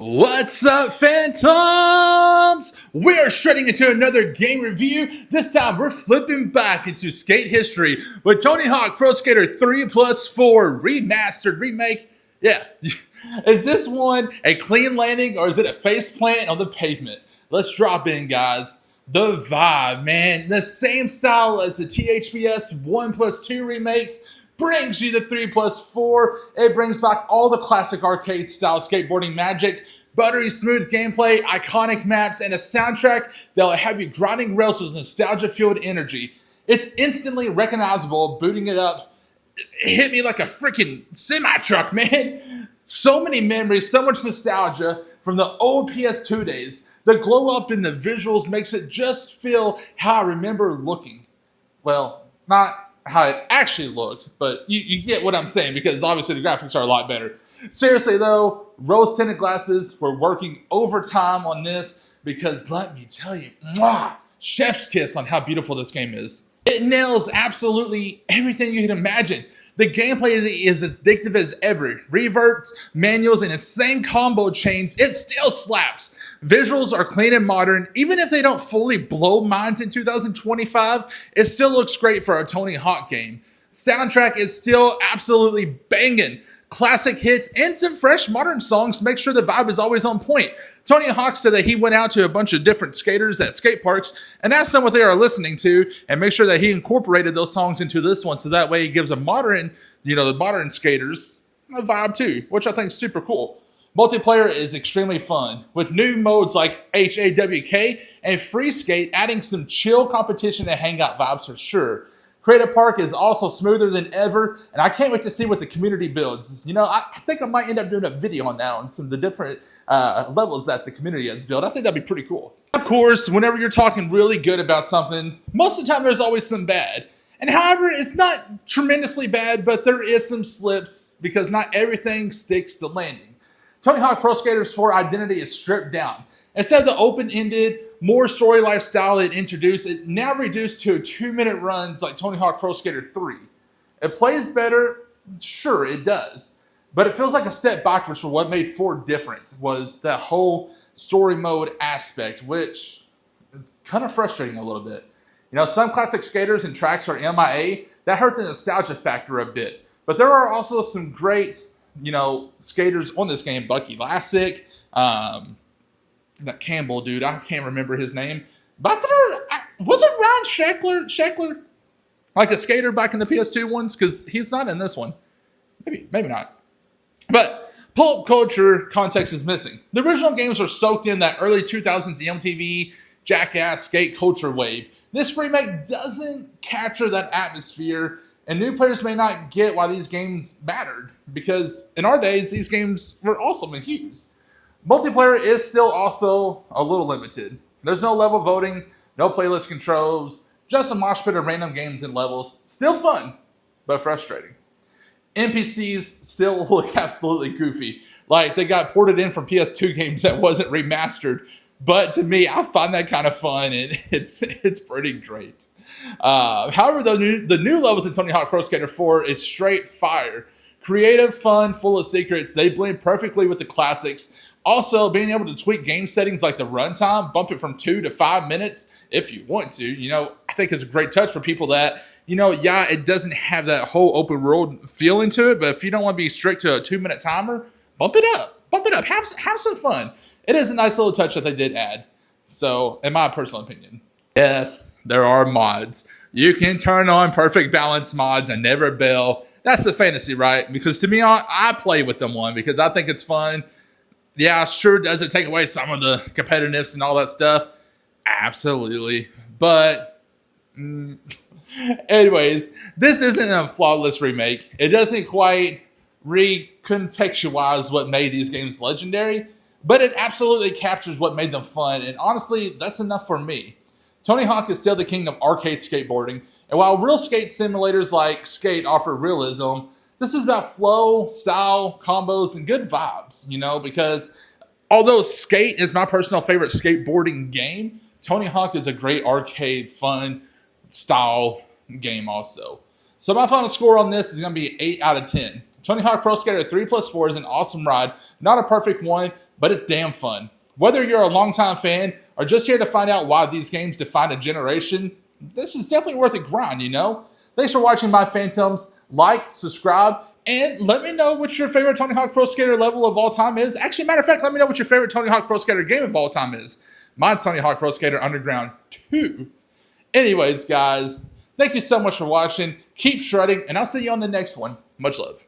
What's up, Phantoms? We're shredding into another game review. This time we're flipping back into skate history with Tony Hawk Pro Skater 3+4 Remastered Remake. Yeah. Is this one a clean landing or is it a face plant on the pavement? Let's drop in, guys. The vibe, man. The same style as the THPS 1+2 remakes brings you the 3+4. It brings back all the classic arcade style skateboarding magic, buttery smooth gameplay, iconic maps, and a soundtrack that will have you grinding rails with nostalgia-fueled energy. It's instantly recognizable. Booting it up, it hit me like a freaking semi-truck, man. So many memories, so much nostalgia from the old PS2 days. The glow up in the visuals makes it just feel how I remember looking. Well, not how it actually looked, but you get what I'm saying because obviously the graphics are a lot better. Seriously though, rose tinted glasses were working overtime on this because let me tell you, chef's kiss on how beautiful this game is. It nails absolutely everything you can imagine. The gameplay is as addictive as ever. Reverts, manuals, and insane combo chains, it still slaps. Visuals are clean and modern. Even if they don't fully blow minds in 2025, it still looks great for a Tony Hawk game. Soundtrack is still absolutely banging. Classic hits and some fresh modern songs make sure the vibe is always on point. Tony Hawk said that he went out to a bunch of different skaters at skate parks and asked them what they are listening to and make sure that he incorporated those songs into this one so that way he gives a modern, the modern skaters a vibe too, which I think is super cool. Multiplayer is extremely fun, with new modes like HAWK and Free Skate adding some chill competition and hangout vibes for sure. Creative Park is also smoother than ever, and I can't wait to see what the community builds. I think I might end up doing a video on that, on some of the different levels that the community has built. I think that'd be pretty cool. Of course, whenever you're talking really good about something, most of the time there's always some bad. And however, it's not tremendously bad, but there is some slips because not everything sticks to landing. Tony Hawk Pro Skater 4 identity is stripped down. Instead of the open-ended, more story lifestyle it introduced, it now reduced to 2-minute runs like Tony Hawk Pro Skater 3. It plays better, sure it does, but it feels like a step backwards for what made 4 different, was that whole story mode aspect, which it's kind of frustrating a little bit. Some classic skaters and tracks are MIA, that hurt the nostalgia factor a bit, but there are also some great, skaters on this game. Bucky Lassick, that Campbell dude, I can't remember his name. Was it Ron Scheckler? Like a skater back in the PS2 ones? Because he's not in this one. Maybe not. But pulp culture context is missing. The original games are soaked in that early 2000s MTV, Jackass, skate culture wave. This remake doesn't capture that atmosphere, and new players may not get why these games mattered. Because in our days, these games were awesome and huge. Multiplayer is still also a little limited. There's no level voting, no playlist controls, just a mosh pit of random games and levels. Still fun, but frustrating. NPCs still look absolutely goofy. Like they got ported in from PS2 games that wasn't remastered. But to me, I find that kind of fun, and it's pretty great. However, the new levels in Tony Hawk Pro Skater 4 is straight fire. Creative, fun, full of secrets. They blend perfectly with the classics. Also, being able to tweak game settings like the runtime, bump it from 2 to 5 minutes if you want to, I think is a great touch for people that, it doesn't have that whole open world feeling to it, but if you don't want to be strict to a 2-minute timer, bump it up, have some fun. It is a nice little touch that they did add. So, in my personal opinion, yes, there are mods. You can turn on perfect balance mods and never bail. That's the fantasy, right? Because to me, I play with them because I think it's fun. Yeah, sure, does it take away some of the competitiveness and all that stuff? Absolutely. But anyways, this isn't a flawless remake. It doesn't quite recontextualize what made these games legendary, but it absolutely captures what made them fun. And honestly, that's enough for me. Tony Hawk is still the king of arcade skateboarding. And while real skate simulators like Skate offer realism, this is about flow, style, combos, and good vibes, because although Skate is my personal favorite skateboarding game, Tony Hawk is a great arcade, fun, style game also. So my final score on this is going to be 8 out of 10. Tony Hawk Pro Skater 3+4 is an awesome ride, not a perfect one, but it's damn fun. Whether you're a longtime fan or just here to find out why these games define a generation, this is definitely worth a grind, you know? Thanks for watching my Phantoms. Like, subscribe, and let me know what your favorite Tony Hawk Pro Skater level of all time is. Actually, matter of fact, let me know what your favorite Tony Hawk Pro Skater game of all time is. Mine's Tony Hawk Pro Skater Underground 2. Anyways, guys, thank you so much for watching. Keep shredding, and I'll see you on the next one. Much love.